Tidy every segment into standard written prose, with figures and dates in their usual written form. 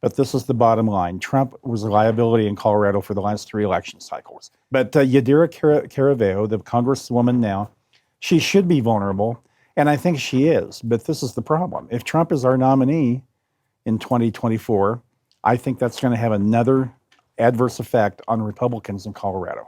But this is the bottom line. Trump was a liability in Colorado for the last 3 election cycles. But Yadira Caraveo, the congresswoman now, she should be vulnerable, and I think she is. But this is the problem. If Trump is our nominee in 2024, I think that's going to have another adverse effect on Republicans in Colorado.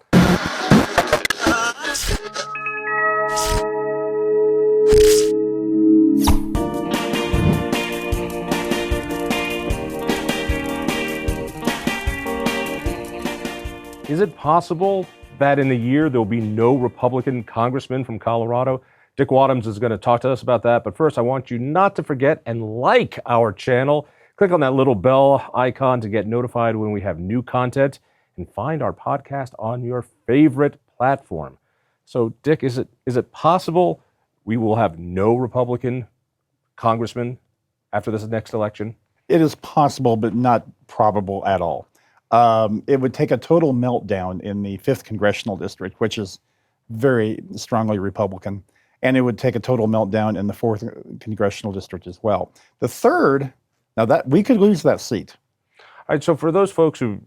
Is it possible that in a year there will be no Republican congressman from Colorado? Dick Wadhams is going to talk to us about that. But first, I want you not to forget and like our channel. Click on that little bell icon to get notified when we have new content, and find our podcast on your favorite platform. So, Dick, is it possible we will have no Republican congressman after this next election? It is possible, but not probable at all. It would take a total meltdown in the 5th Congressional District, which is very strongly Republican, and it would take a total meltdown in the 4th Congressional District as well. The 3rd, now that we could lose that seat. All right, so for those folks who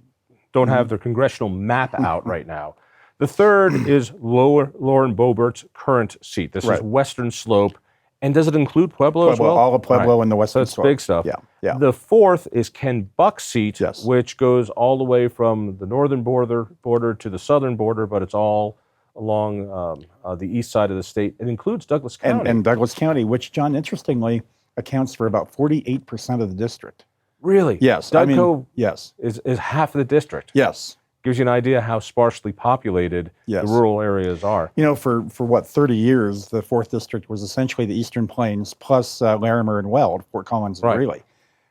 don't have their congressional map out right now, the 3rd is Lauren Boebert's current seat. This is Western Slope. And does it include Pueblo as well? All of Pueblo and the Western Slope. So it's big stuff. Yeah. The 4th is Ken Buck's seat, which goes all the way from the northern border to the southern border, but it's all along the east side of the state. It includes Douglas County. And Douglas County, which, John, interestingly, accounts for about 48% of the district. Really? Yes. Dougco yes. is half of the district. Yes. Gives you an idea how sparsely populated the rural areas are. You know, for 30 years, the 4th District was essentially the Eastern Plains plus Larimer and Weld, Fort Collins and Greeley.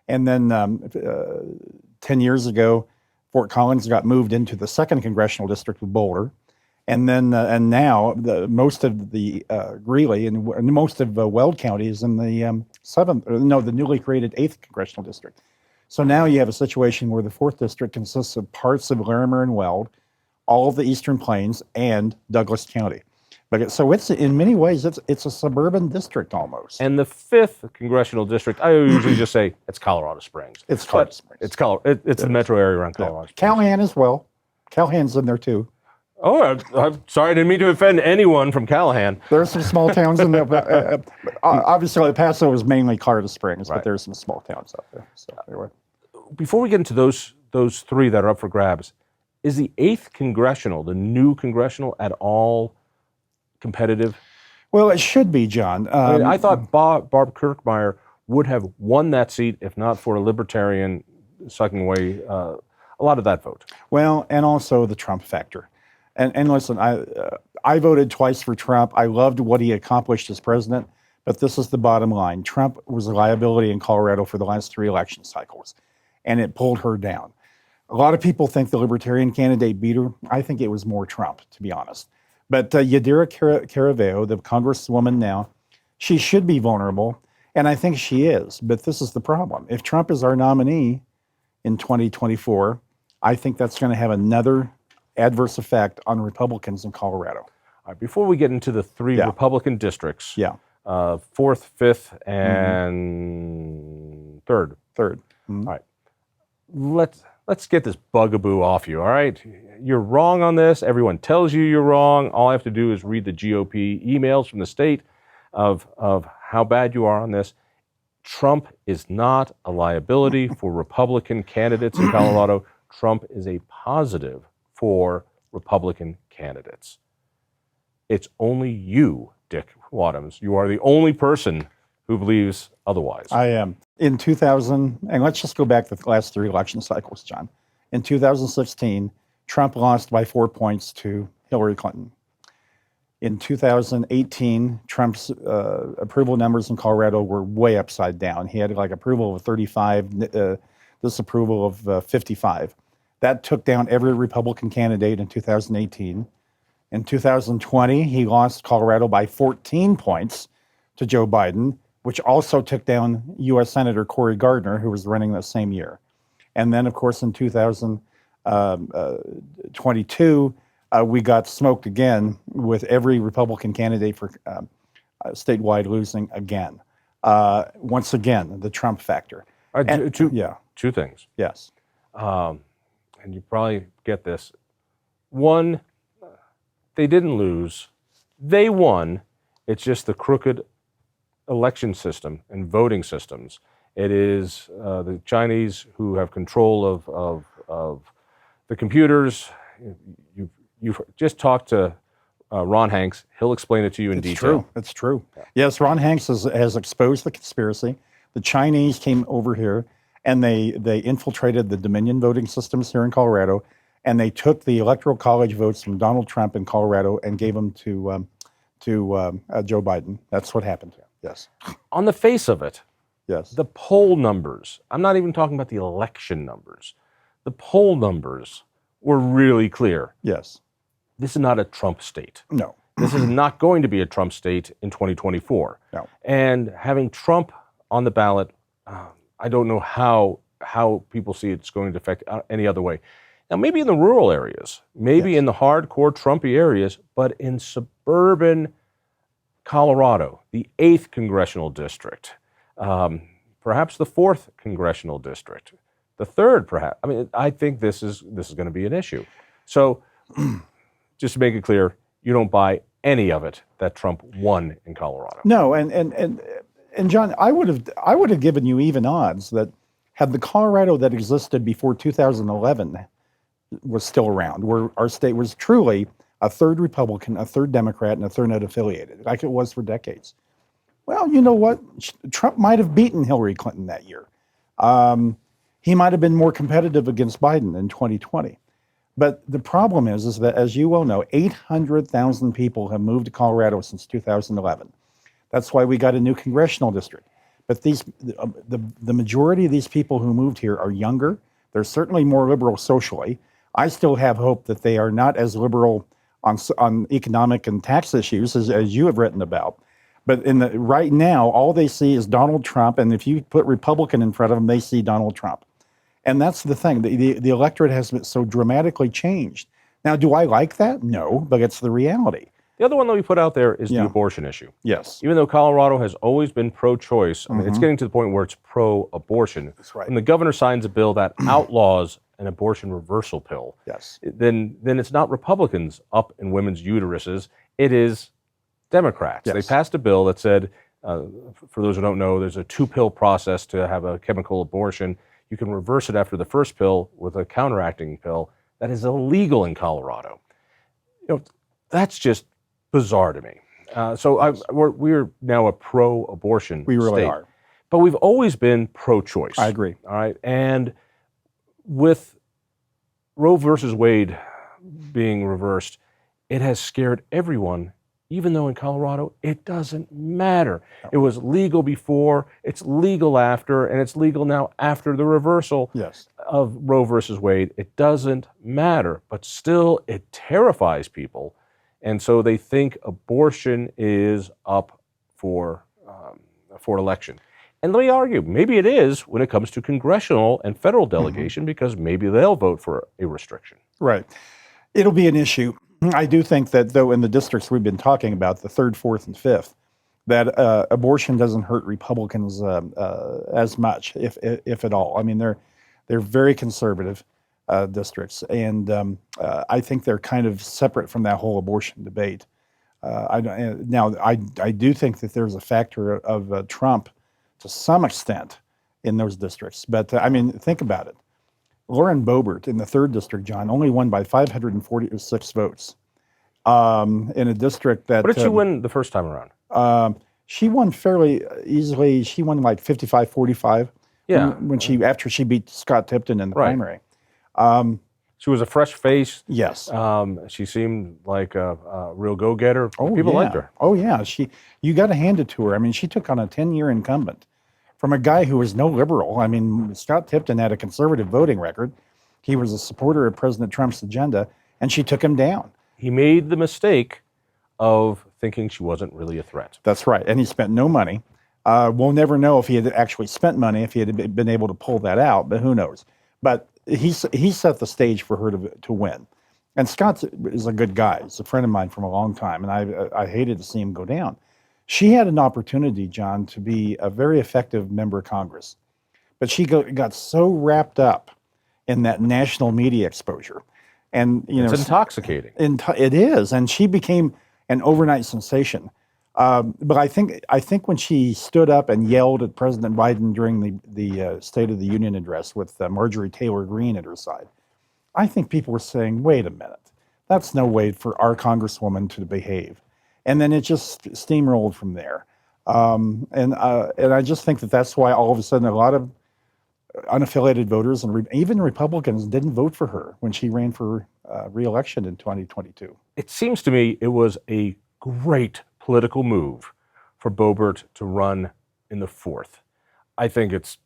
And then 10 years ago, Fort Collins got moved into the 2nd Congressional District with Boulder. And then and now most of the Greeley and most of Weld County is in the the newly created 8th Congressional District. So now you have a situation where the 4th District consists of parts of Larimer and Weld, all of the Eastern Plains, and Douglas County. So it's in many ways it's a suburban district almost. And the 5th Congressional District, I usually just say it's Colorado Springs. It's Colorado Springs. It's the metro area around Colorado Springs. Callahan as well. Callahan's in there too. Oh, I'm sorry, I didn't mean to offend anyone from Callahan. There's some small towns in there. Obviously, El Paso is mainly Colorado Springs, but there's some small towns out there. So anyway. Before we get into those 3 that are up for grabs, is the 8th Congressional, the new Congressional, at all competitive? Well, it should be, John. I thought Barb Kirkmeyer would have won that seat if not for a libertarian sucking away a lot of that vote. Well, and also the Trump factor. And listen, I voted twice for Trump. I loved what he accomplished as president, but this is the bottom line. Trump was a liability in Colorado for the last 3 election cycles, and it pulled her down. A lot of people think the Libertarian candidate beat her. I think it was more Trump, to be honest. But Yadira Caraveo, the congresswoman now, she should be vulnerable, and I think she is. But this is the problem. If Trump is our nominee in 2024, I think that's going to have another adverse effect on Republicans in Colorado. All right, before we get into the 3 Republican districts, 4th, 5th, and 3rd. Mm-hmm. All right, let's get this bugaboo off you, all right? You're wrong on this. Everyone tells you you're wrong. All I have to do is read the GOP emails from the state of how bad you are on this. Trump is not a liability for Republican candidates in Colorado. Trump is a positive for Republican candidates. It's only you, Dick Wadhams. You are the only person who believes otherwise. I am. In 2000, and let's just go back to the last 3 election cycles, John. In 2016, Trump lost by 4 points to Hillary Clinton. In 2018, Trump's approval numbers in Colorado were way upside down. He had like approval of 35, disapproval of 55. That took down every Republican candidate in 2018. In 2020, he lost Colorado by 14 points to Joe Biden, which also took down U.S. Senator Cory Gardner, who was running that same year. And then, of course, in 2022, we got smoked again with every Republican candidate for statewide losing again. Once again, the Trump factor. To two things. Yes. And you probably get this. One, they didn't lose. They won. It's just the crooked election system and voting systems. It is the Chinese who have control of the computers. You've just talked to Ron Hanks. He'll explain it to you in detail. True. It's true. Yes, Ron Hanks has exposed the conspiracy. The Chinese came over here and they infiltrated the Dominion voting systems here in Colorado, and they took the Electoral College votes from Donald Trump in Colorado and gave them to Joe Biden. That's what happened here. Yes. On the face of it, Yes. the poll numbers, I'm not even talking about the election numbers. The poll numbers were really clear. Yes. This is not a Trump state. No. This is not going to be a Trump state in 2024. No. And having Trump on the ballot, I don't know how people see it's going to affect any other way. Now, maybe in the rural areas, maybe Yes. in the hardcore Trumpy areas, but in suburban Colorado, the 8th congressional district, perhaps the 4th congressional district, the 3rd, perhaps. I mean, I think this is going to be an issue. So, just to make it clear, you don't buy any of it that Trump won in Colorado. No, and John, I would have given you even odds that had the Colorado that existed before 2011 was still around, where our state was truly a third Republican, a third Democrat, and a third unaffiliated, like it was for decades. Well, you know what? Trump might have beaten Hillary Clinton that year. He might have been more competitive against Biden in 2020. But the problem is that, as you well know, 800,000 people have moved to Colorado since 2011. That's why we got a new congressional district. But the majority of these people who moved here are younger. They're certainly more liberal socially. I still have hope that they are not as liberal on economic and tax issues as you have written about. But right now, all they see is Donald Trump. And if you put Republican in front of them, they see Donald Trump. And that's the thing. The electorate has been so dramatically changed. Now, do I like that? No, but it's the reality. The other one that we put out there is the abortion issue. Yes. Even though Colorado has always been pro-choice, I mean, it's getting to the point where it's pro-abortion. That's right. When the governor signs a bill that outlaws an abortion reversal pill, Yes. then it's not Republicans up in women's uteruses. It is Democrats. Yes. They passed a bill that said, for those who don't know, there's a 2-pill process to have a chemical abortion. You can reverse it after the first pill with a counteracting pill. That is illegal in Colorado. You know, that's just bizarre to me. We're now a pro-abortion We really state. are. But we've always been pro-choice. I agree. All right. And with Roe versus Wade being reversed, it has scared everyone, even though in Colorado, it doesn't matter. No. It was legal before, it's legal after, and it's legal now after the reversal Yes. of Roe versus Wade. It doesn't matter, but still it terrifies people. And so they think abortion is up for election. And let me argue, maybe it is when it comes to congressional and federal delegation, because maybe they'll vote for a restriction. Right. It'll be an issue. I do think that, though, in the districts we've been talking about, the 3rd, 4th, and 5th, that abortion doesn't hurt Republicans as much, if at all. I mean, they're very conservative districts, and I think they're kind of separate from that whole abortion debate. I do think that there's a factor of Trump to some extent in those districts. But I mean, think about it. Lauren Boebert in the 3rd district, John, only won by 546 votes in a district that. What did she win the first time around? She won fairly easily. She won like 55-45. Yeah. After she beat Scott Tipton in the primary. She was a fresh face. Yes. She seemed like a real go-getter. People liked her. Oh yeah. You got to hand it to her. I mean, she took on a 10-year incumbent from a guy who was no liberal. I mean, Scott Tipton had a conservative voting record. He was a supporter of President Trump's agenda, and she took him down. He made the mistake of thinking she wasn't really a threat. That's right. And he spent no money. We'll never know if he had actually spent money, if he had been able to pull that out, but who knows. But he set the stage for her to win. And Scott is a good guy. He's a friend of mine from a long time, and I hated to see him go down. She had an opportunity, John, to be a very effective member of Congress. but she got so wrapped up in that national media exposure. And, It's intoxicating. It is. And she became an overnight sensation. But I think when she stood up and yelled at President Biden during the State of the Union address with Marjorie Taylor Greene at her side, I think people were saying, wait a minute, that's no way for our Congresswoman to behave. And then it just steamrolled from there. And I just think that's why all of a sudden a lot of unaffiliated voters and even Republicans didn't vote for her when she ran for re-election in 2022. It seems to me it was a great political move for Boebert to run in the 4th. I think it's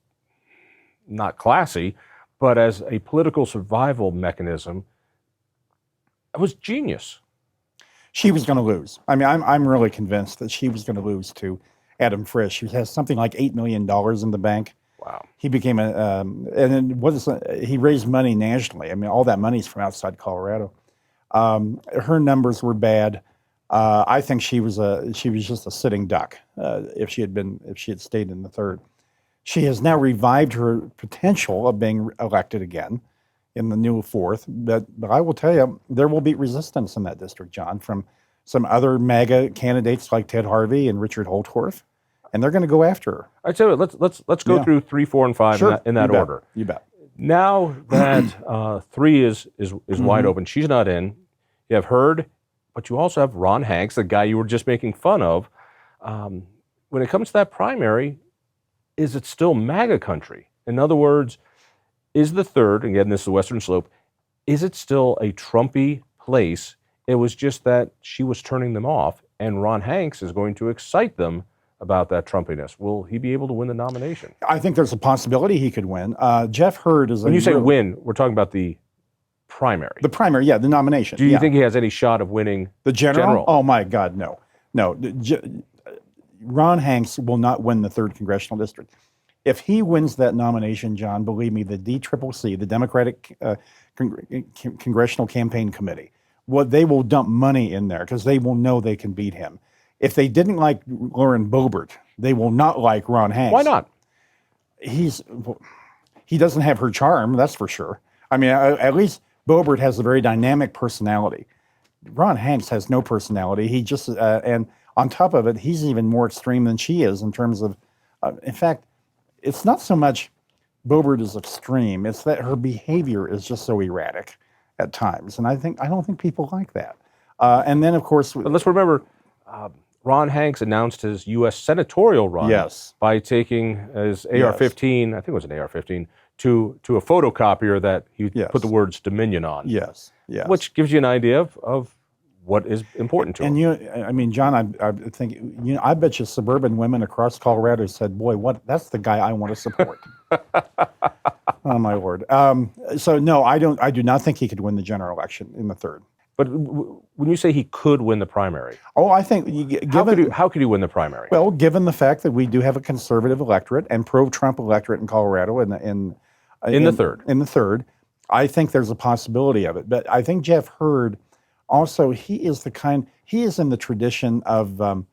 not classy, but as a political survival mechanism, it was genius. She was going to lose. I mean, I'm really convinced that she was going to lose to Adam Frisch, who has something like $8 million in the bank. Wow. He became he raised money nationally. I mean, all that money's from outside Colorado. Her numbers were bad. I think she was just a sitting duck if she had stayed in the 3rd. She has now revived her potential of being elected again in the new 4th. But I will tell you, there will be resistance in that district, John, from some other MAGA candidates like Ted Harvey and Richard Holtworth, and they're going to go after her. I tell you, let's go through 3, 4, and 5 Sure. in that You bet. order. You bet. Now that 3 is wide open, she's not in. You have Hurd, but you also have Ron Hanks, the guy you were just making fun of. When it comes to that primary, is it still MAGA country? In other words, is the 3rd, again, this is the Western Slope, is it still a Trumpy place? It was just that she was turning them off, and Ron Hanks is going to excite them about that Trumpiness. Will he be able to win the nomination? I think there's a possibility he could win. Jeff Hurd is When you say win, we're talking about the primary. the primary, the nomination. Do you think he has any shot of winning the general? Oh my God, no. Ron Hanks will not win the 3rd congressional district. If he wins that nomination, John, believe me, the DCCC, the Democratic Congressional Campaign Committee, they will dump money in there because they will know they can beat him. If they didn't like Lauren Boebert, they will not like Ron Hanks. Why not? He doesn't have her charm, that's for sure. I mean, at least Boebert has a very dynamic personality. Ron Hanks has no personality. He just, and on top of it, he's even more extreme than she is in terms of, in fact, it's not so much Boebert is extreme, it's that her behavior is just so erratic at times. And I don't think people like that. And then, of course, but let's remember, Ron Hanks announced his U.S. senatorial run by taking his AR-15, I think it was an AR-15, to a photocopier that he put the words Dominion on. Yes. Which gives you an idea of what is important to him. And I mean, John, I think, I bet you suburban women across Colorado said, boy, that's the guy I want to support. Oh, my Lord. So, no, I do not think he could win the general election in the 3rd. But when you say he could win the primary, I think how could he win the primary? Well, given the fact that we do have a conservative electorate and pro-Trump electorate in Colorado in the 3rd. In the 3rd, I think there's a possibility of it. But I think Jeff Hurd also, he is in the tradition of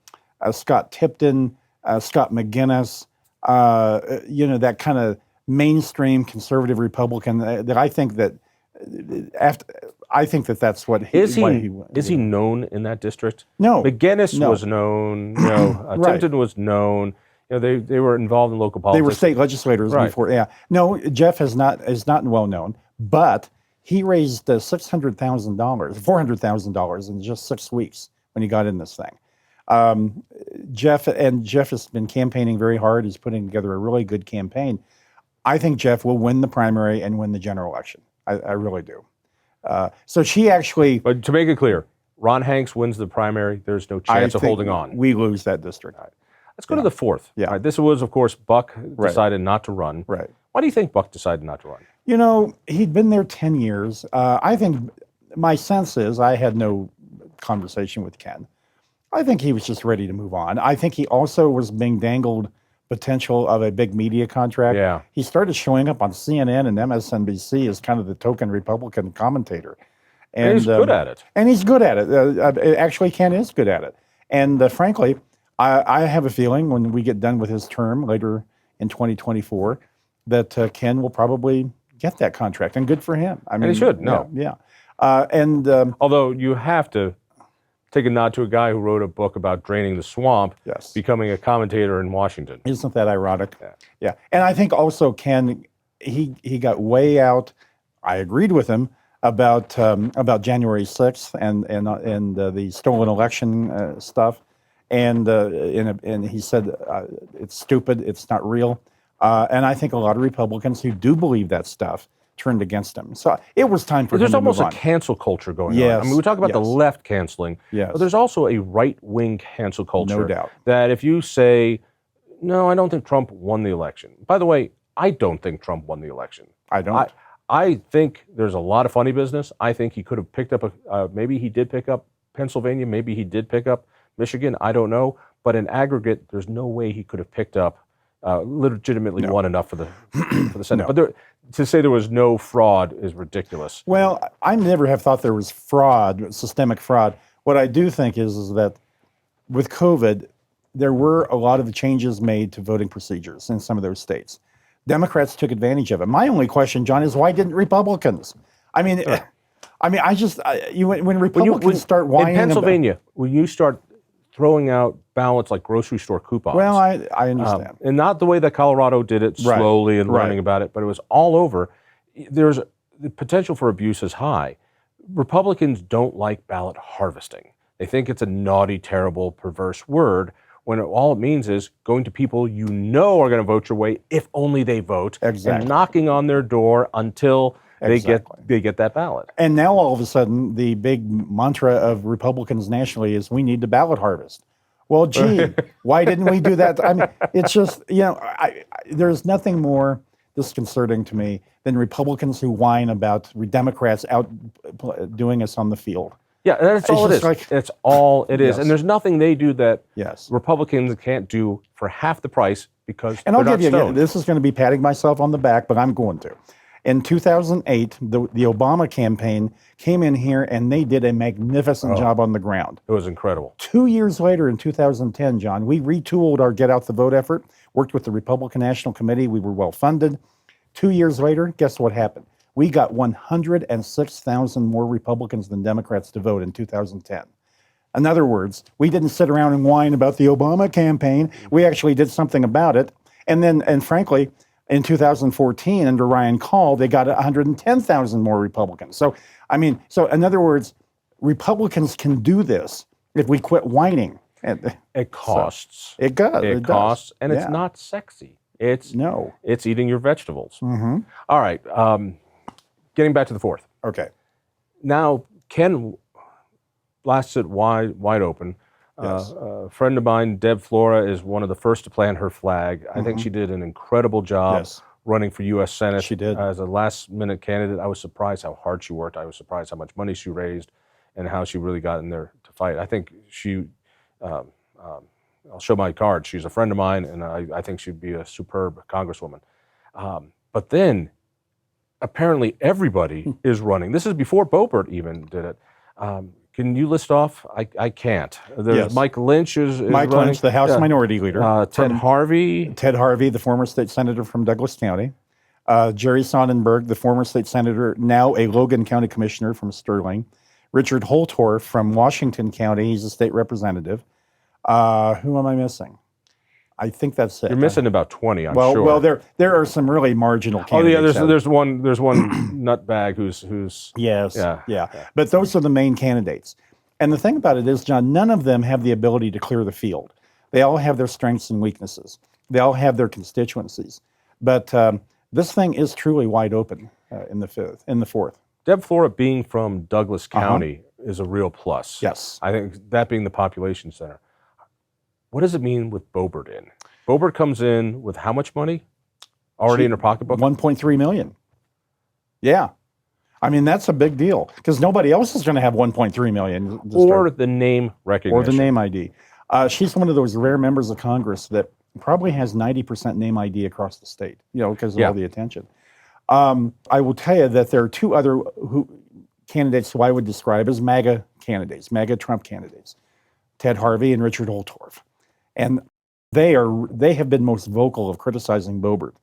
Scott Tipton, Scott McGinnis, that kind of mainstream conservative Republican that I think that that's what he is. He known in that district? No. McGinnis was known. Right. Tipton was known. They were involved in local politics. They were state legislators before. Yeah. No, Jeff is not well known, but he raised $400,000 in just 6 weeks when he got in this thing. Jeff has been campaigning very hard. He's putting together a really good campaign. I think Jeff will win the primary and win the general election. I really do. So she actually... But to make it clear, Ron Hanks wins the primary. There's no chance of holding on. We lose that district. Right. Let's go to the 4th. Yeah. Right, this was, of course, Buck decided not to run. Right. Why do you think Buck decided not to run? He'd been there 10 years. I think my sense is, I had no conversation with Ken. I think he was just ready to move on. I think he also was being dangled potential of a big media contract. Yeah. He started showing up on CNN and MSNBC as kind of the token Republican commentator. And he's good at it. And he's good at it. Actually, Ken is good at it. And frankly, I have a feeling when we get done with his term later in 2024, Ken will probably get that contract, and good for him. I mean, he should, no. yeah. Although you have to take a nod to a guy who wrote a book about draining the swamp, Yes. becoming a commentator in Washington. Isn't that ironic? Yeah. And I think also Ken, he got way out. I agreed with him about January 6th and the stolen election stuff, and he said it's stupid, it's not real, and I think a lot of Republicans who do believe that stuff turned against him. So it was time for him There's to almost move a on. cancel culture going on. Yes, I mean, we talk about the yes. left canceling, Yes. but there's also a right-wing cancel culture. No doubt. That if you say, no, I don't think Trump won the election. By the way, I don't think Trump won the election. I don't. I think there's a lot of funny business. I think he could have picked up maybe he did pick up Pennsylvania, maybe he did pick up Michigan. I don't know. But in aggregate, there's no way he could have picked up legitimately won enough for the Senate. No. But to say there was no fraud is ridiculous. Well, I never have thought there was fraud, systemic fraud. What I do think is that with COVID, there were a lot of changes made to voting procedures in some of those states. Democrats took advantage of it. My only question, John, is why didn't Republicans? I mean, when Republicans start whining in Pennsylvania, when you start throwing out ballots like grocery store coupons. Well, I understand. And not the way that Colorado did it, slowly and learning about it, but it was all over. There's the potential for abuse is high. Republicans don't like ballot harvesting. They think it's a naughty, terrible, perverse word, when all it means is going to people you know are going to vote your way if only they vote, and knocking on their door until they get that ballot. And now all of a sudden, the big mantra of Republicans nationally is we need to ballot harvest. Well, gee, why didn't we do that? I mean, it's just, there's nothing more disconcerting to me than Republicans who whine about Democrats out doing us on the field. Yeah, that's all it is. That's all it is. And there's nothing they do that Republicans can't do for half the price because and I'll give you, this is going to be patting myself on the back, but I'm going to. In 2008, the Obama campaign came in here and they did a magnificent job on the ground. It was incredible. 2 years later, in 2010, John, we retooled our Get Out the Vote effort, worked with the Republican National Committee. We were well funded. 2 years later, guess what happened? We got 106,000 more Republicans than Democrats to vote in 2010. In other words, we didn't sit around and whine about the Obama campaign. We actually did something about it. And frankly, in 2014, under Ryan Call, they got 110,000 more Republicans. So in other words, Republicans can do this if we quit whining. It costs. It does. It costs, and it's not sexy. It's eating your vegetables. Mm-hmm. All right. Getting back to the fourth. Okay. Now, Ken blasts it wide open. A friend of mine, Deb Flora, is one of the first to plant her flag. I think she did an incredible job running for U.S. Senate. She did. As a last-minute candidate. I was surprised how hard she worked. I was surprised how much money she raised and how she really got in there to fight. I think she, I'll show my card. She's a friend of mine, and I think she'd be a superb congresswoman. But then, apparently everybody is running. This is before Boebert even did it. Can you list off? I can't. Mike Lynch is Mike running. Lynch, the House Minority Leader. Ted Harvey. Ted Harvey, the former state senator from Douglas County. Jerry Sonnenberg, the former state senator, now a Logan County commissioner from Sterling. Richard Holtorf from Washington County. He's a state representative. Who am I missing? I think that's it. You're missing about 20, I'm sure. Well, there are some really marginal candidates. There's one nutbag who's yeah. But those are the main candidates. And the thing about it is, John, none of them have the ability to clear the field. They all have their strengths and weaknesses. They all have their constituencies. But this thing is truly wide open in the fourth. Deb Flora being from Douglas County is a real plus. Yes. I think that being the population center. What does it mean with Boebert in? Boebert comes in with how much money already in her pocketbook? $1.3 million. Yeah. I mean, that's a big deal because nobody else is going to have $1.3 million. Or the name recognition. Or the name ID. She's one of those rare members of Congress that probably has 90% name ID across the state, because of all the attention. I will tell you that there are two other candidates who I would describe as MAGA candidates, MAGA Trump candidates, Ted Harvey and Richard Holtorf. And they have been most vocal of criticizing Boebert.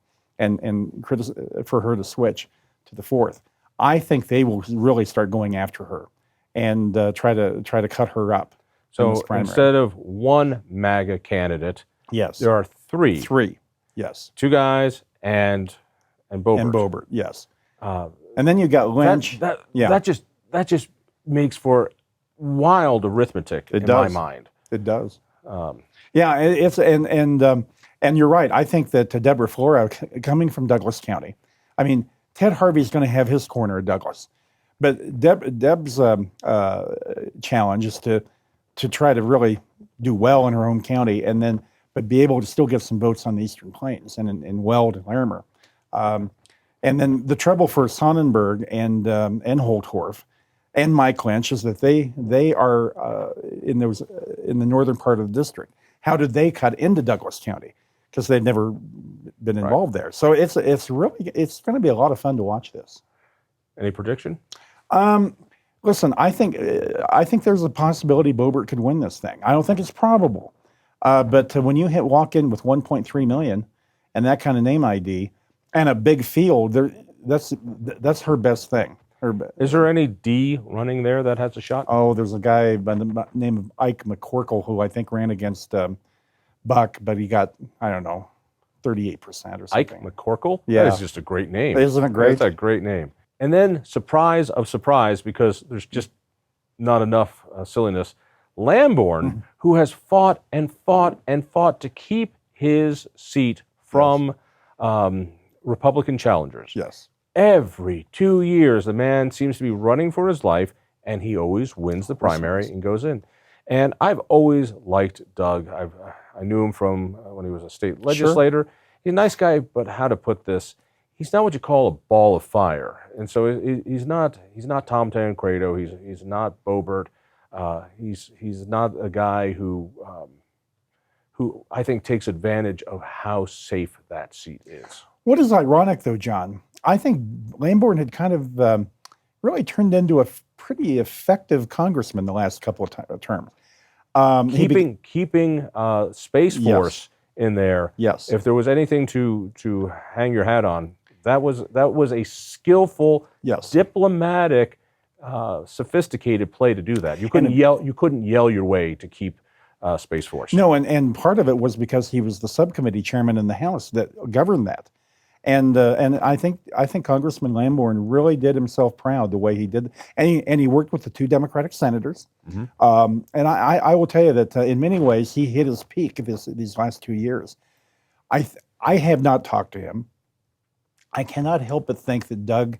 for her to switch to the 4th. I think they will really start going after her and try to cut her up. So instead of one MAGA candidate, yes, there are three. Three, yes. 2 guys and Boebert. And Boebert, yes. And then you got Lynch. That just makes for wild arithmetic in my mind. It does. It's and you're right. I think that Deborah Flora, coming from Douglas County, I mean, Ted Harvey's going to have his corner at Douglas, but Deb's challenge is to try to really do well in her home county, but be able to still get some votes on the Eastern Plains and in Weld and Larimer. And then the trouble for Sonnenberg and Holtorf and Mike Lynch is that they are in the northern part of the district. How did they cut into Douglas County? Because they've never been involved there. So it's going to be a lot of fun to watch this. Any prediction? Listen, I think there's a possibility Boebert could win this thing. I don't think it's probable, but when you walk in with 1.3 million and that kind of name ID and a big field, that's her best thing. Is there any D running there that has a shot? Oh, there's a guy by the name of Ike McCorkle who I think ran against Buck, but he got, I don't know, 38% or something. Ike McCorkle? Yeah. That is just a great name. Isn't it great? That's a great name. And then, surprise of surprise, because there's just not enough silliness, Lamborn, who has fought and fought and fought to keep his seat from Republican challengers. Yes. Every 2 years, the man seems to be running for his life, and he always wins the primary and goes in. And I've always liked Doug. I knew him from when he was a state legislator. Sure. He's a nice guy, but how to put this? He's not what you call a ball of fire. And so he's not Tom Tancredo. He's not Boebert. He's not a guy who I think takes advantage of how safe that seat is. What is ironic, though, John, I think Lamborn had kind of really turned into a pretty effective congressman the last couple of terms. Keeping Space Force in there. Yes. If there was anything to hang your hat on, that was a skillful, diplomatic, sophisticated play to do that. You couldn't yell your way to keep Space Force. No, and part of it was because he was the subcommittee chairman in the House that governed that. And I think Congressman Lamborn really did himself proud the way he did, and he worked with the 2 Democratic senators. And I will tell you that in many ways he hit his peak these last 2 years. I have not talked to him. I cannot help but think that Doug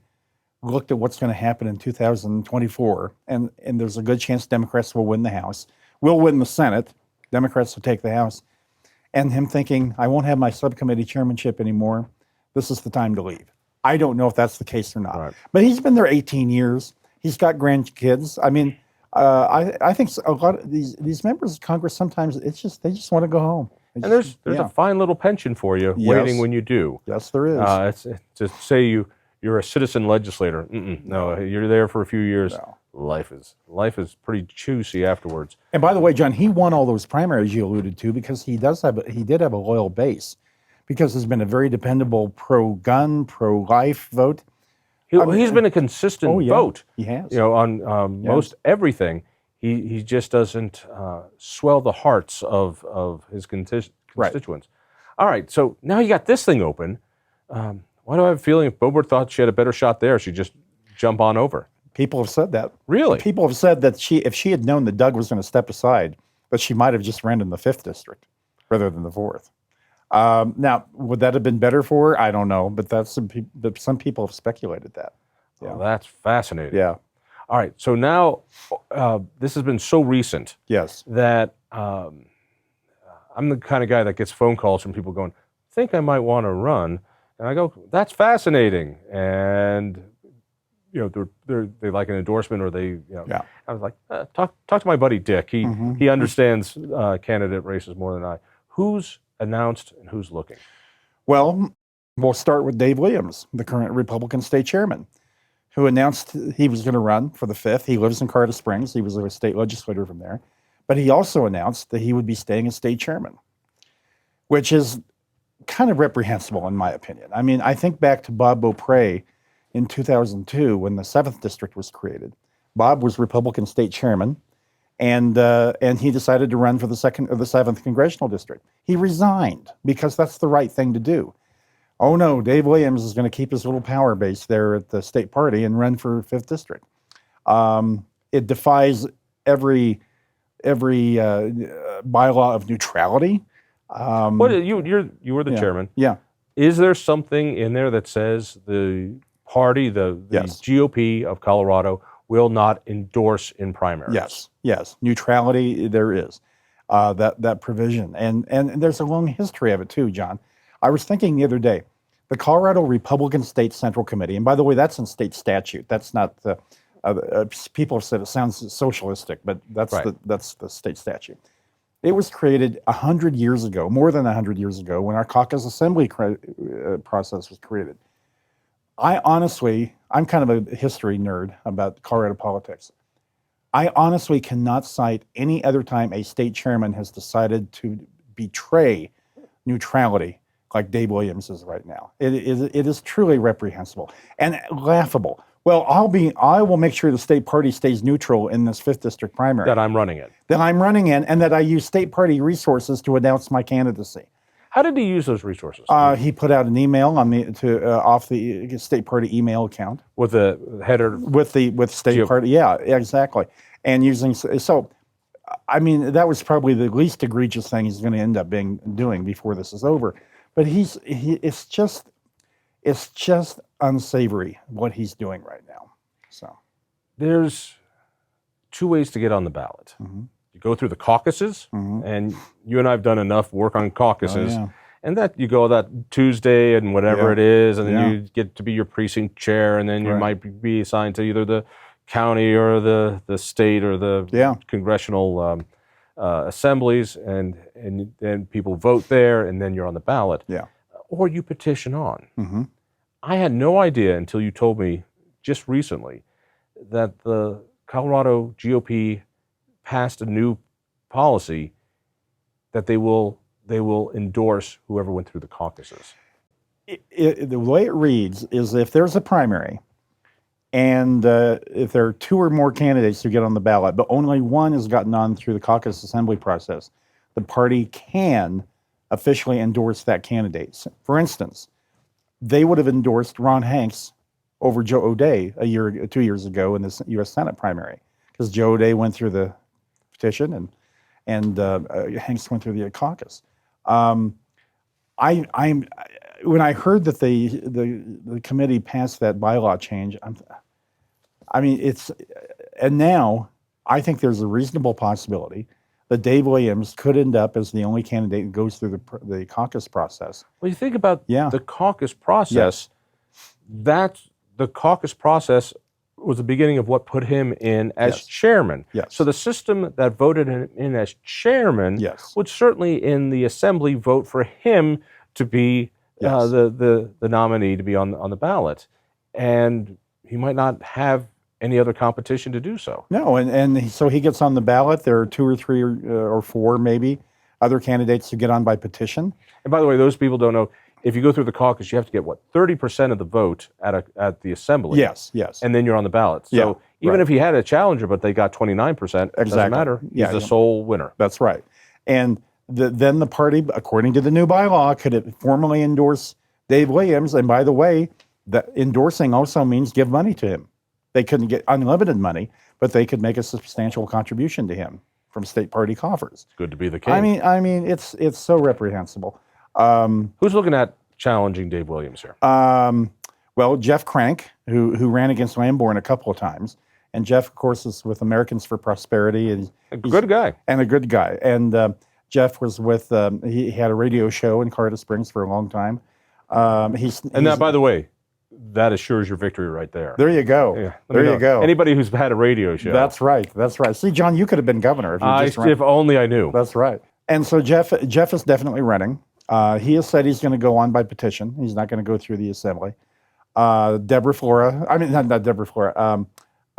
looked at what's going to happen in 2024, and there's a good chance Democrats will win the House, will win the Senate, Democrats will take the House, and him thinking, I won't have my subcommittee chairmanship anymore. This is the time to leave. I don't know if that's the case or not. Right. But he's been there 18 years. He's got grandkids. I mean, I think a lot of these members of Congress sometimes they just want to go home. And there's a fine little pension for you waiting when you do. Yes, there is. It's to say you're a citizen legislator. No, you're there for a few years. No. Life is pretty juicy afterwards. And by the way, John, he won all those primaries you alluded to because he did have a loyal base. Because there's been a very dependable pro-gun, pro-life vote. He's been a consistent vote. He has. On most everything. He just doesn't swell the hearts of his constituents. Right. All right, so now you got this thing open. Why do I have a feeling if Boebert thought she had a better shot there, she'd just jump on over? People have said that. Really? People have said that if she had known that Doug was going to step aside, that she might have just ran in the 5th district rather than the 4th. Now, would that have been better for her? I don't know, but some people have speculated that. Yeah. Well, that's fascinating. Yeah. All right, so now this has been so recent that I'm the kind of guy that gets phone calls from people going, think I might want to run. And I go, that's fascinating. And, they like an endorsement or I was like, talk to my buddy Dick. He understands candidate races more than I. Who's announced and who's looking? Well, we'll start with Dave Williams, the current Republican state chairman, who announced he was going to run for the 5th. He lives in Colorado Springs. He was a state legislator from there. But he also announced that he would be staying as state chairman, which is kind of reprehensible in my opinion. I mean, I think back to Bob Beaupre in 2002 when the 7th District was created. Bob was Republican state chairman, and he decided to run for the 7th Congressional District. He resigned because that's the right thing to do. Oh no, Dave Williams is going to keep his little power base there at the state party and run for 5th District. It defies every bylaw of neutrality. What you were the chairman. Yeah. Is there something in there that says the party, the Yes. GOP of Colorado, will not endorse in primaries? Yes. Neutrality, there is that provision, and there's a long history of it too, John. I was thinking the other day, the Colorado Republican State Central Committee, and by the way, that's in state statute. That's not the people have said it sounds socialistic, but that's Right. that's the state statute. It was created 100 years ago, more than 100 years ago, when our caucus assembly process was created. I'm kind of a history nerd about Colorado politics. I honestly cannot cite any other time a state chairman has decided to betray neutrality like Dave Williams is right now. It is truly reprehensible and laughable. Well, I will make sure the state party stays neutral in this 5th District primary. That I'm running it. That I'm running in, and that I use state party resources to announce my candidacy. How did he use those resources? He put out an email on me off the state party email account With the header? with state party. Yeah, exactly. And using I mean, that was probably the least egregious thing he's going to end up doing before this is over. But it's just unsavory what he's doing right now. So There's 2 ways to get on the ballot. Mhm. You go through the caucuses, Mhm. and you and I have done enough work on caucuses. Oh, yeah. And that you go that Tuesday and whatever Yeah. it is, and then Yeah. you get to be your precinct chair, and then you Right. might be assigned to either the county or the state or the Yeah. congressional assemblies, and then people vote there, and then you're on the ballot. Yeah. Or you petition on. Mhm. I had no idea until you told me just recently that the Colorado GOP passed a new policy that they will endorse whoever went through the caucuses. The way it reads is if there's a primary, and if there are 2 or more candidates who get on the ballot, but only one has gotten on through the caucus assembly process, the party can officially endorse that candidate. For instance, they would have endorsed Ron Hanks over Joe O'Dea 2 years ago in the U.S. Senate primary, because Joe O'Dea went through the petition and Hanks went through the caucus. When I heard that the committee passed that bylaw change, and now I think there's a reasonable possibility that Dave Williams could end up as the only candidate who goes through the caucus process. Well, you think about Yeah. the caucus process. The caucus process was the beginning of what put him in as Yes. chairman. Yes. So the system that voted him in as chairman Yes. would certainly in the assembly vote for him to be Yes. the nominee to be on the ballot. And he might not have any other competition to do so. No, so he gets on the ballot. There are 2 or 3 or 4 maybe other candidates who get on by petition. And by the way, those people don't know, if you go through the caucus, you have to get, 30% of the vote at the assembly. Yes. And then you're on the ballot. So Yeah, even right. if he had a challenger, but they got 29%, it doesn't Exactly. matter. He's Yeah, the yeah. sole winner. That's right. And then the party, according to the new bylaw, could formally endorse Dave Williams. And by the way, that endorsing also means give money to him. They couldn't get unlimited money, but they could make a substantial contribution to him from state party coffers. It's good to be the king. I mean, it's so reprehensible. Who's looking at challenging Dave Williams here? Well, Jeff Crank, who ran against Lamborn a couple of times, and Jeff, of course, is with Americans for Prosperity, and A good guy. and a good guy. And Jeff was with he had a radio show in Colorado Springs for a long time. And that, by the way, that assures your victory right there. There you go. Yeah, let me There you know. go. Anybody who's had a radio show. That's right. That's right. See, John, you could have been governor if you just ran. If only I knew. That's right. And so Jeff is definitely running. He has said he's going to go on by petition. He's not going to go through the assembly. Deborah Flora. I mean, not Deborah Flora.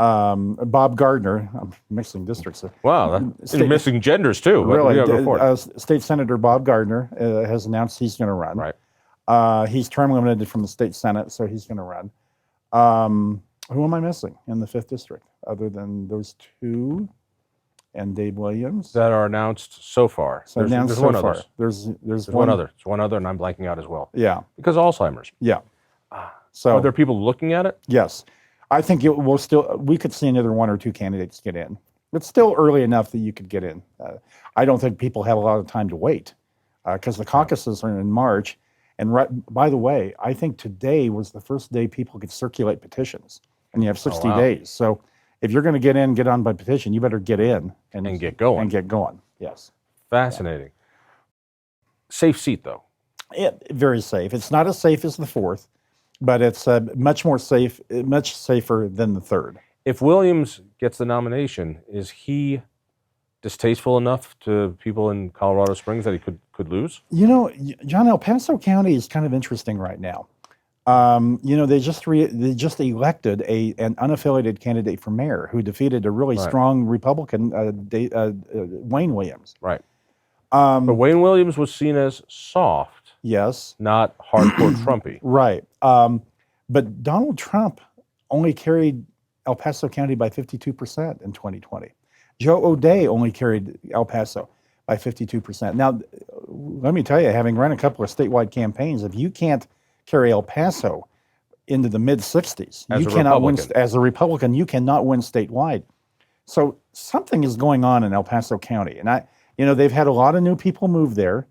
Bob Gardner, I'm mixing districts. Wow, you're missing genders too. But Really, yeah, go for it. State Senator Bob Gardner has announced he's going to run. Right. He's term limited from the state Senate, so he's going to run. Who am I missing in the 5th district, other than those two and Dave Williams? That are announced so far. So announced so far. There's one other. There's one other, and I'm blanking out as well. Yeah. Because Alzheimer's. Yeah. So are there people looking at it? Yes. I think we could see another 1 or 2 candidates get in. It's still early enough that you could get in. I don't think people have a lot of time to wait because the caucuses are in March. And by the way, I think today was the first day people could circulate petitions, and you have 60 days. So if you're going to get on by petition, you better get in and get going. And get going. Yes. Fascinating. Yeah. Safe seat though. Very safe. It's not as safe as the 4th, but it's much safer than the 3rd. If Williams gets the nomination, is he distasteful enough to people in Colorado Springs that he could lose? You know, John, El Paso County is kind of interesting right now. You know, they just elected an unaffiliated candidate for mayor who defeated a really strong Republican, Wayne Williams. Right. But Wayne Williams was seen as soft. Yes. Not hardcore Trumpy. Right. But Donald Trump only carried El Paso County by 52% in 2020. Joe O'Dea only carried El Paso by 52%. Now, let me tell you, having run a couple of statewide campaigns, if you can't carry El Paso into the mid-60s, you cannot win. As a Republican, you cannot win statewide. So something is going on in El Paso County, and they've had a lot of new people move there.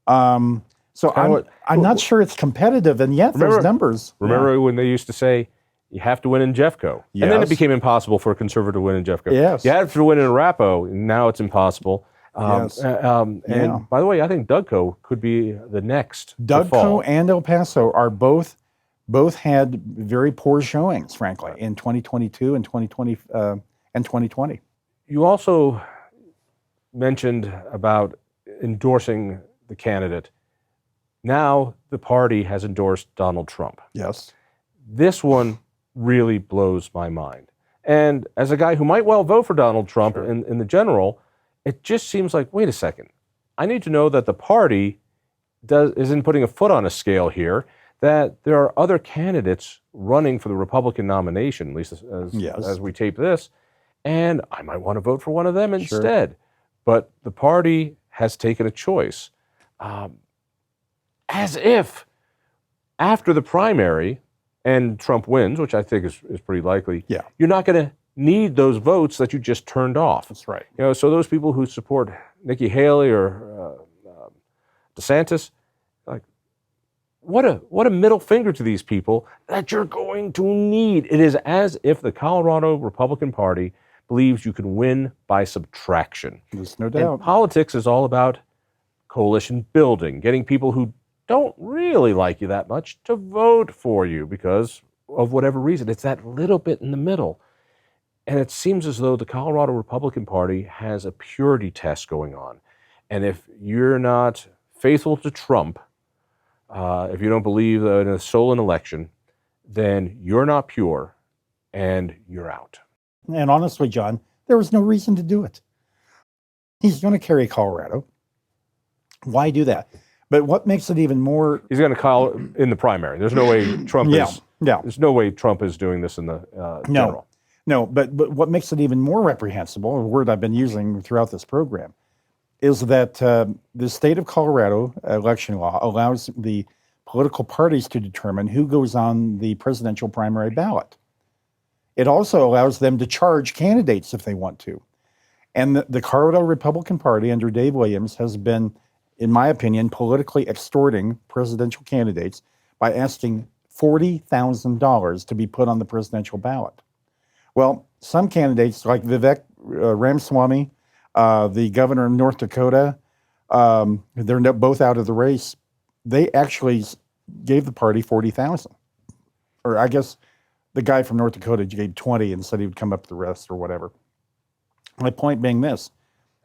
So I'm not sure it's competitive, and yet those numbers. Remember when they used to say, you have to win in Jeffco. Yes. And then it became impossible for a conservative to win in Jeffco. Yes. You have to win in Arapahoe, and now it's impossible. Yes. And by the way, I think Dougco could be the next. Dougco and El Paso are both had very poor showings, frankly, in 2022 and 2020. You also mentioned about endorsing the candidate. Now the party has endorsed Donald Trump. Yes. This one really blows my mind. And as a guy who might well vote for Donald Trump in the general, it just seems like, wait a second, I need to know that the party isn't putting a foot on a scale here, that there are other candidates running for the Republican nomination, at least as we tape this, and I might want to vote for one of them instead. But the party has taken a choice. As if after the primary, and Trump wins, which I think is pretty likely, you're not going to need those votes that you just turned off. That's right. So those people who support Nikki Haley or DeSantis, like, what a middle finger to these people that you're going to need. It is as if the Colorado Republican Party believes you can win by subtraction. There's no doubt. And politics is all about coalition building, getting people who don't really like you that much to vote for you because of whatever reason. It's that little bit in the middle. And it seems as though the Colorado Republican Party has a purity test going on. And if you're not faithful to Trump, if you don't believe in a stolen election, then you're not pure and you're out. And honestly, John, there was no reason to do it. He's going to carry Colorado. Why do that? But what makes it even more... He's going to call in the primary. There's no way Trump is... Yeah. There's no way Trump is doing this in the general. No, but what makes it even more reprehensible, a word I've been using throughout this program, is that the state of Colorado election law allows the political parties to determine who goes on the presidential primary ballot. It also allows them to charge candidates if they want to. And the Colorado Republican Party under Dave Williams has been, in my opinion, politically extorting presidential candidates by asking $40,000 to be put on the presidential ballot. Well, some candidates like Vivek Ramaswamy, the governor of North Dakota, they're both out of the race. They actually gave the party $40,000. Or I guess the guy from North Dakota gave 20 and said he would come up with the rest or whatever. My point being this.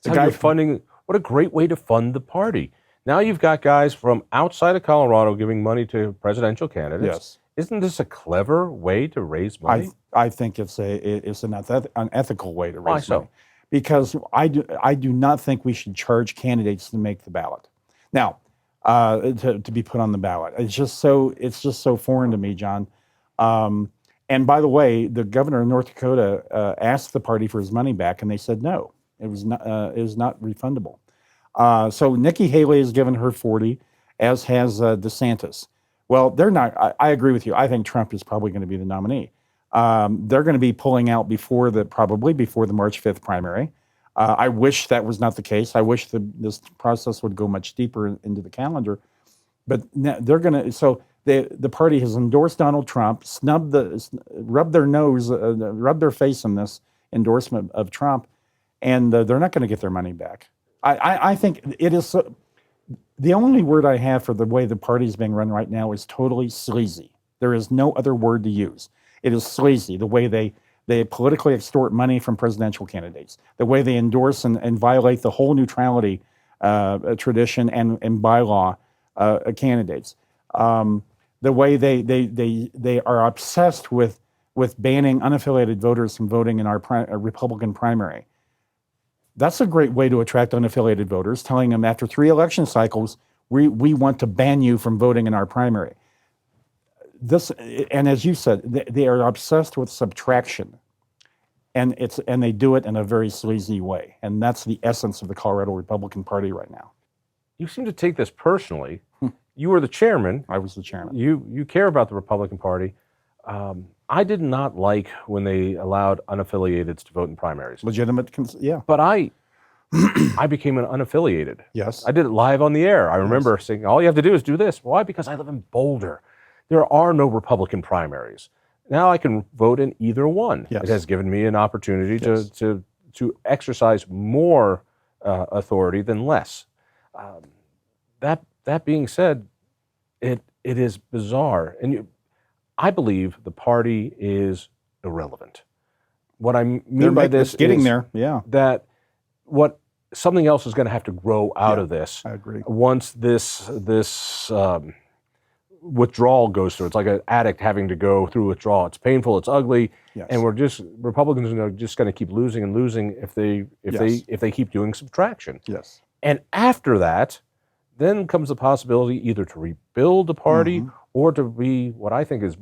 What a great way to fund the party. Now you've got guys from outside of Colorado giving money to presidential candidates. Yes. Isn't this a clever way to raise money? I think it's an unethical way to Why raise so? money, because I do not think we should charge candidates to make the ballot. Now, to be put on the ballot, it's just so foreign to me, John. And by the way, the governor of North Dakota asked the party for his money back, and they said no. It was not refundable. So Nikki Haley has given her 40, as has DeSantis. Well, they're not. I agree with you. I think Trump is probably going to be the nominee. They're going to be pulling out probably before the March 5th primary. I wish that was not the case. I wish this process would go much deeper into the calendar. But they're going to. So the party has endorsed Donald Trump, rubbed their face in this endorsement of Trump, and they're not going to get their money back. I think it is. The only word I have for the way the party is being run right now is totally sleazy. There is no other word to use. It is sleazy, the way they politically extort money from presidential candidates, the way they endorse and violate the whole neutrality tradition and bylaw candidates, the way they are obsessed with banning unaffiliated voters from voting in our Republican primary. That's a great way to attract unaffiliated voters, telling them after 3 election cycles, we want to ban you from voting in our primary. And as you said, they are obsessed with subtraction, and they do it in a very sleazy way. And that's the essence of the Colorado Republican Party right now. You seem to take this personally. You were the chairman. I was the chairman. You care about the Republican Party. I did not like when they allowed unaffiliateds to vote in primaries. Legitimate, yeah. But I became an unaffiliated. Yes. I did it live on the air. I remember saying, all you have to do is do this. Why? Because I live in Boulder. There are no Republican primaries. Now I can vote in either one. Yes. It has given me an opportunity to exercise more authority than less. That being said, it is bizarre. And I believe the party is irrelevant. What I mean by this getting is there, yeah. that something else is going to have to grow out of this. I agree. Once this withdrawal goes through, it's like an addict having to go through withdrawal. It's painful. It's ugly, Yes. and Republicans are just going to keep losing and losing if they keep doing subtraction. Yes. And after that, then comes the possibility either to rebuild the party or to be what I think is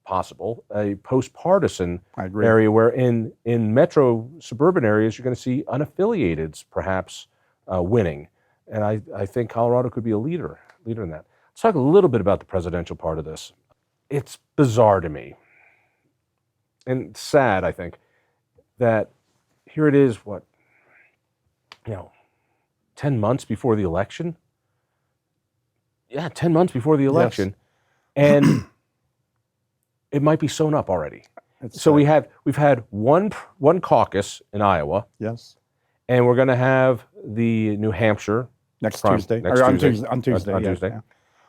possible, a post-partisan area where in metro suburban areas you're going to see unaffiliateds perhaps winning. And I think Colorado could be a leader in that. Let's talk a little bit about the presidential part of this. It's bizarre to me and sad, I think, that here it is, 10 months before the election? Yeah, 10 months before the election. Yes. And it might be sewn up already. So we've had one caucus in Iowa. Yes. And we're going to have the New Hampshire on Tuesday. On Tuesday. Yeah.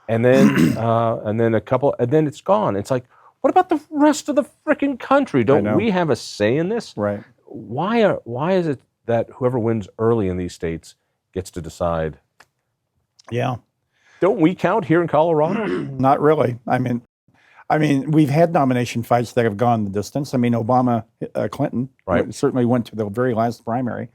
And then a couple, and then it's gone. It's like, what about the rest of the freaking country? Don't we have a say in this? Right. Why is it that whoever wins early in these states gets to decide? Yeah. Don't we count here in Colorado? Not really. I mean, we've had nomination fights that have gone the distance. I mean, Obama, Clinton certainly went to the very last primary.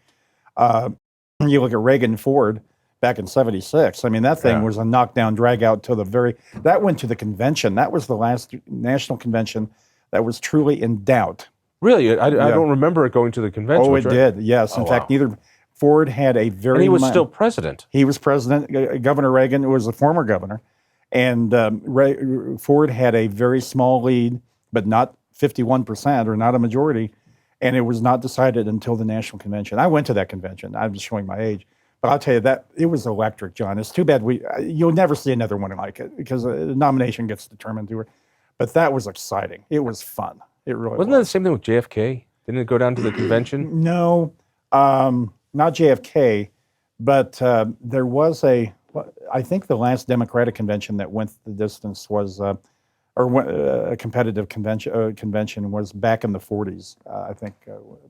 You look at Reagan, Ford back in '76. I mean, that thing was a knockdown, drag out to that went to the convention. That was the last national convention that was truly in doubt. Really? I don't remember it going to the convention. Oh, it did. Yes. In fact, Ford had a very... And he was still president. He was president. Governor Reagan was a former governor. And Ford had a very small lead, but not 51% or not a majority. And it was not decided until the national convention. I went to that convention. I'm just showing my age. But I'll tell you that it was electric, John. It's too bad you'll never see another one like it because the nomination gets determined through it. But that was exciting. It was fun. It really Wasn't that the same thing with JFK? Didn't it go down to the convention? No. Not JFK, but there was I think the last Democratic convention that went the distance was, a competitive convention was back in the 40s, I think.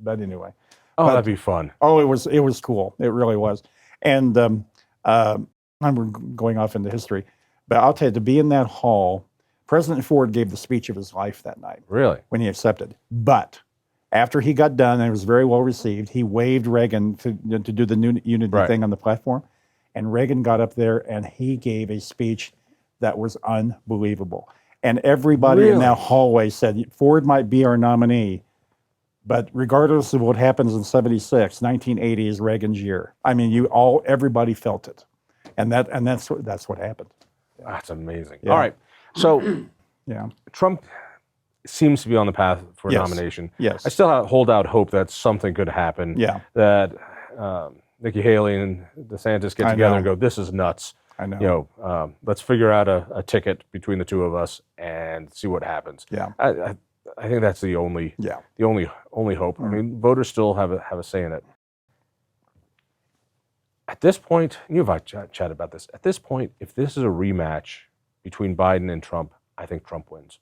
But anyway. That'd be fun. Oh, it was cool. It really was. And I'm going off into history, but I'll tell you, to be in that hall, President Ford gave the speech of his life that night Really? when he accepted. But after he got done, and it was very well received, he waved Reagan to do the unity Right. thing on the platform. And Reagan got up there and he gave a speech that was unbelievable. And everybody in Really? that hallway said, Ford might be our nominee, but regardless of what happens in 76, 1980 is Reagan's year. I mean, everybody felt it. And that's what happened. That's amazing. Yeah. All right. So Yeah. Trump seems to be on the path for a Yes. nomination. Yes. I still hold out hope that something could happen. Yeah. That Nikki Haley and DeSantis get I together know. and go, this is nuts. I know. Let's figure out a ticket between the two of us and see what happens. Yeah. I think that's the only hope. I mean, voters still have a say in it. At this point, you and I chatted about this. At this point, if this is a rematch between Biden and Trump, I think Trump wins.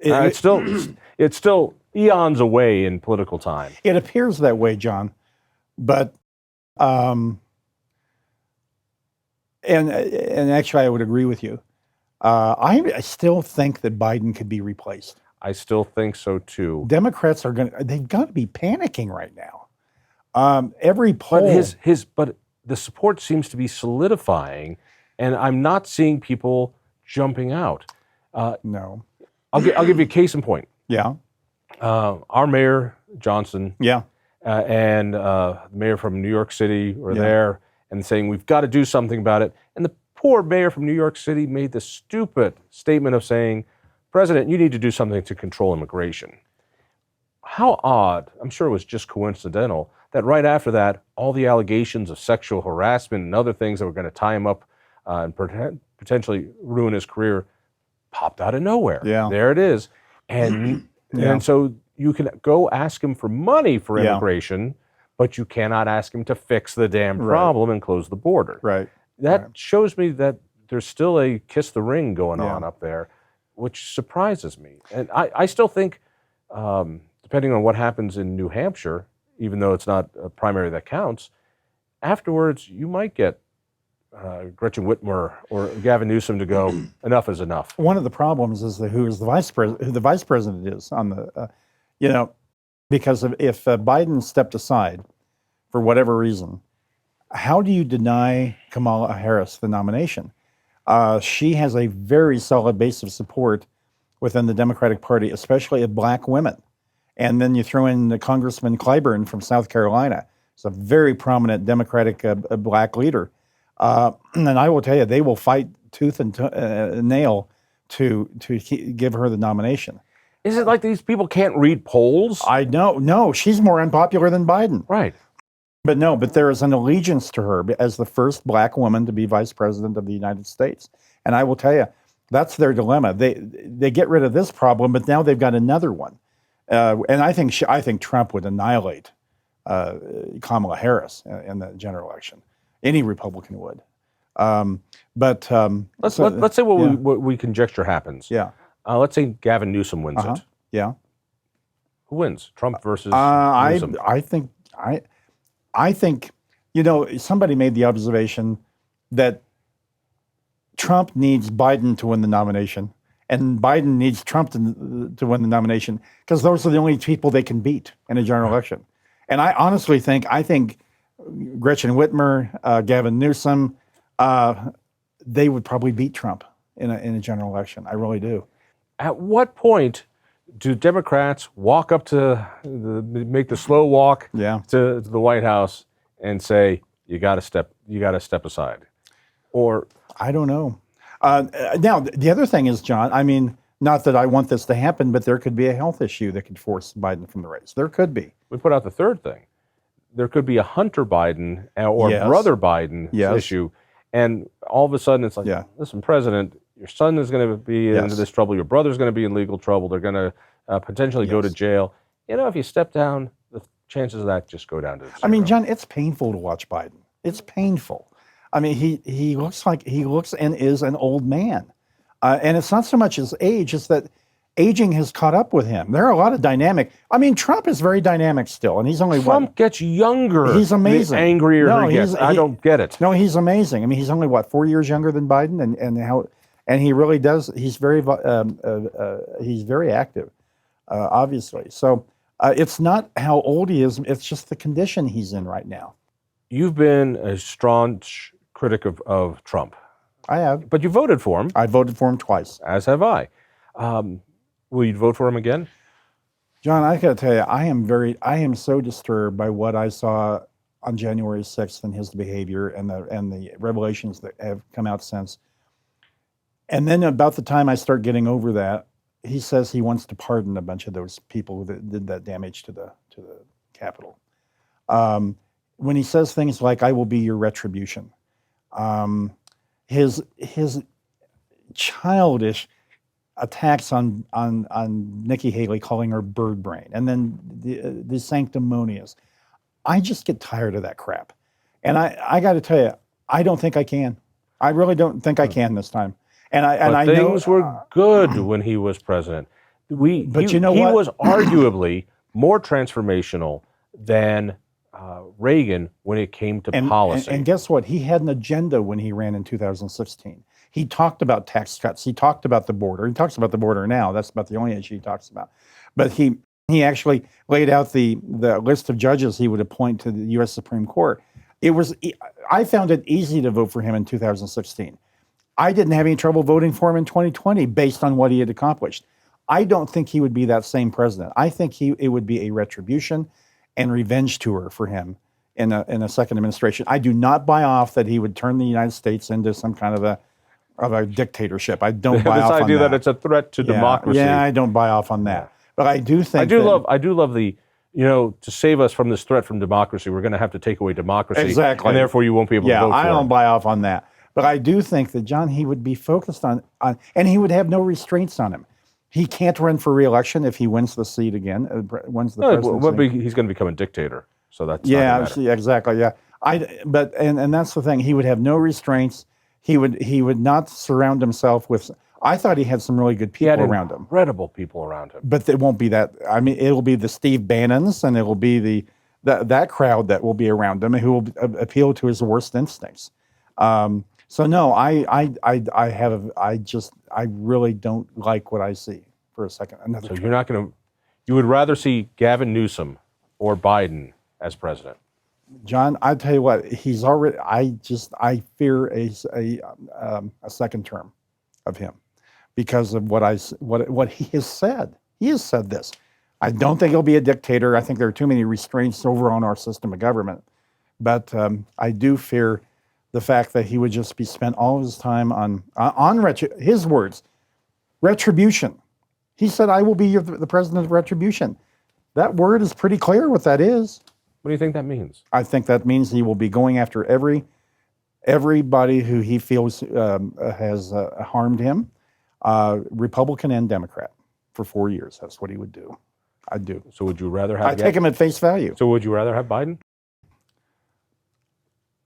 It's still eons away in political time. It appears that way, John, but and actually, I would agree with you. I still think that Biden could be replaced. I still think so too. Democrats they've got to be panicking right now. Every poll, But the support seems to be solidifying, and I'm not seeing people jumping out. no, I'll give you a case in point. yeah, Our mayor Johnson yeah, and the mayor from New York City were Yeah. there and saying we've got to do something about it. And the poor mayor from New York City made the stupid statement of saying, "President, you need to do something to control immigration." How odd! I'm sure it was just coincidental that right after that, all the allegations of sexual harassment and other things that were going to tie him up and potentially ruin his career popped out of nowhere. Yeah. There it is. And Yeah. and so you can go ask him for money for Yeah. immigration, but you cannot ask him to fix the damn Right. problem and close the border. right. That Right. shows me that there's still a kiss the ring going Yeah. on up there, which surprises me. And I still think, depending on what happens in New Hampshire, even though it's not a primary that counts, afterwards you might get Gretchen Whitmer or Gavin Newsom to go, enough is enough. One of the problems is who the vice president is on the, because if Biden stepped aside for whatever reason, how do you deny Kamala Harris the nomination? She has a very solid base of support within the Democratic Party, especially of black women. And then you throw in the Congressman Clyburn from South Carolina. It's a very prominent Democratic black leader. And I will tell you, they will fight tooth and nail to give her the nomination. Is it like these people can't read polls? I know, no, she's more unpopular than Biden. Right. But there is an allegiance to her as the first black woman to be vice president of the United States. And I will tell you, that's their dilemma. They get rid of this problem, but now they've got another one. And I think Trump would annihilate Kamala Harris in the general election. Any Republican would. Let's say what we conjecture happens. Yeah. Let's say Gavin Newsom wins it. Yeah. Who wins? Trump versus Newsom? I think, somebody made the observation that Trump needs Biden to win the nomination, and Biden needs Trump to win the nomination, because those are the only people they can beat in a general election. And I honestly think Gretchen Whitmer, Gavin Newsom, they would probably beat Trump in a general election. I really do. At what point do Democrats walk up to make the slow walk to the White House and say, you got to step aside? Or I don't know. Now, the other thing is, John, I mean, not that I want this to happen, but there could be a health issue that could force Biden from the race. There could be. we put out the third thing. There could be a Hunter Biden or Yes. brother Biden Yes. issue. And all of a sudden it's like, listen, President, your son is going to be into this trouble. Your brother's going to be in legal trouble. They're going to potentially go to jail. If you step down, the chances of that just go down to zero. I mean, John, it's painful to watch Biden. It's painful. I mean, he looks and is an old man. And it's not so much his age, it's that aging has caught up with him. There are a lot of dynamic. I mean, Trump is very dynamic still, and he's only Trump gets younger. He's amazing. The angrier he gets. I don't get it. No, he's amazing. I mean, he's only 4 years younger than Biden, and he really does. He's very active, obviously. So it's not how old he is; it's just the condition he's in right now. You've been a strong critic of Trump. I have, but you voted for him. I voted for him twice. As have I. Will you vote for him again? John, I got to tell you, I am so disturbed by what I saw on January 6th and his behavior and the revelations that have come out since. And then about the time I start getting over that, he says he wants to pardon a bunch of those people that did that damage to the Capitol. When he says things like, "I will be your retribution," his childish attacks on Nikki Haley, calling her bird brain, and then the sanctimonious. I just get tired of that crap. And I got to tell you, I don't think I can. I really don't think I can this time. And I know things were good when he was president. But he you know what? was arguably more transformational than Reagan when it came to policy. And guess what? He had an agenda when he ran in 2016. He talked about tax cuts. He talked about the border. He talks about the border now. That's about the only issue he talks about. But he actually laid out the list of judges he would appoint to the U.S. Supreme Court. I found it easy to vote for him in 2016. I didn't have any trouble voting for him in 2020 based on what he had accomplished. I don't think he would be that same president. I think it would be a retribution and revenge tour for him in a second administration. I do not buy off that he would turn the United States into some kind of a dictatorship. I don't buy off on that. This idea that it's a threat to democracy. Yeah, I don't buy off on that. But I do think I do love the, to save us from this threat from democracy, we're going to have to take away democracy. Exactly. And therefore you won't be able to vote for him. Yeah, I don't buy off on that. But I do think that, John, he would be focused on, and he would have no restraints on him. He can't run for re-election if he wins the seat again, wins the presidency. He's going to become a dictator, so that's yeah, exactly, yeah. But that's the thing. He would have no restraints. He would not surround himself with. I thought he had some really good people around him. Incredible people around him. But it won't be that. I mean, it'll be the Steve Bannons, and it'll be that crowd that will be around him, who will appeal to his worst instincts. So no, I really don't like what I see for a second. So you're not going to. You would rather see Gavin Newsom or Biden as president? John, I tell you what, he's already. I fear a second term of him because of what he has said. He has said this. I don't think he'll be a dictator. I think there are too many restraints over on our system of government. But I do fear the fact that he would just be spent all of his time on his words, retribution. He said, "I will be the president of retribution." That word is pretty clear what that is. What do you think that means? I think that means he will be going after everybody who he feels has harmed him, Republican and Democrat, for 4 years. That's what he would do. I do. So would you rather have? I take him at face value. So would you rather have Biden?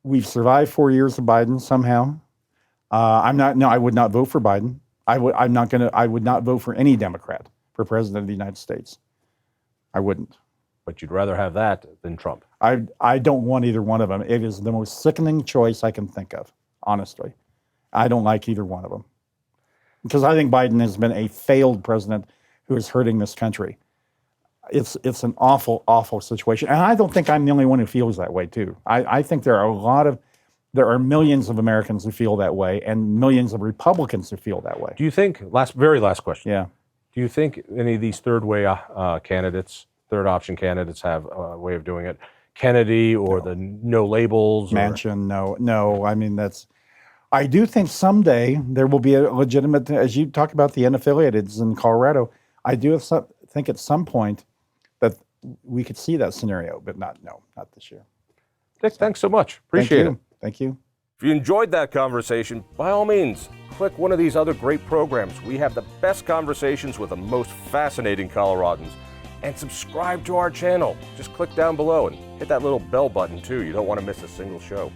We've survived 4 years of Biden somehow. I would not vote for Biden. I would not vote for any Democrat for president of the United States. I wouldn't. But you'd rather have that than Trump. I don't want either one of them. It is the most sickening choice I can think of, honestly. I don't like either one of them. Because I think Biden has been a failed president who is hurting this country. It's an awful, awful situation. And I don't think I'm the only one who feels that way, too. I think there are millions of Americans who feel that way and millions of Republicans who feel that way. Do you think, very last question. Yeah. Do you think any of these third option candidates have a way of doing it? Kennedy or the no labels? Manchin, no. I mean, I do think someday there will be a legitimate, as you talk about the unaffiliateds in Colorado, I do think at some point that we could see that scenario, but not this year. Dick, thanks so much. Appreciate it. Thank you. If you enjoyed that conversation, by all means, click one of these other great programs. We have the best conversations with the most fascinating Coloradans. And subscribe to our channel. Just click down below and hit that little bell button too. You don't want to miss a single show.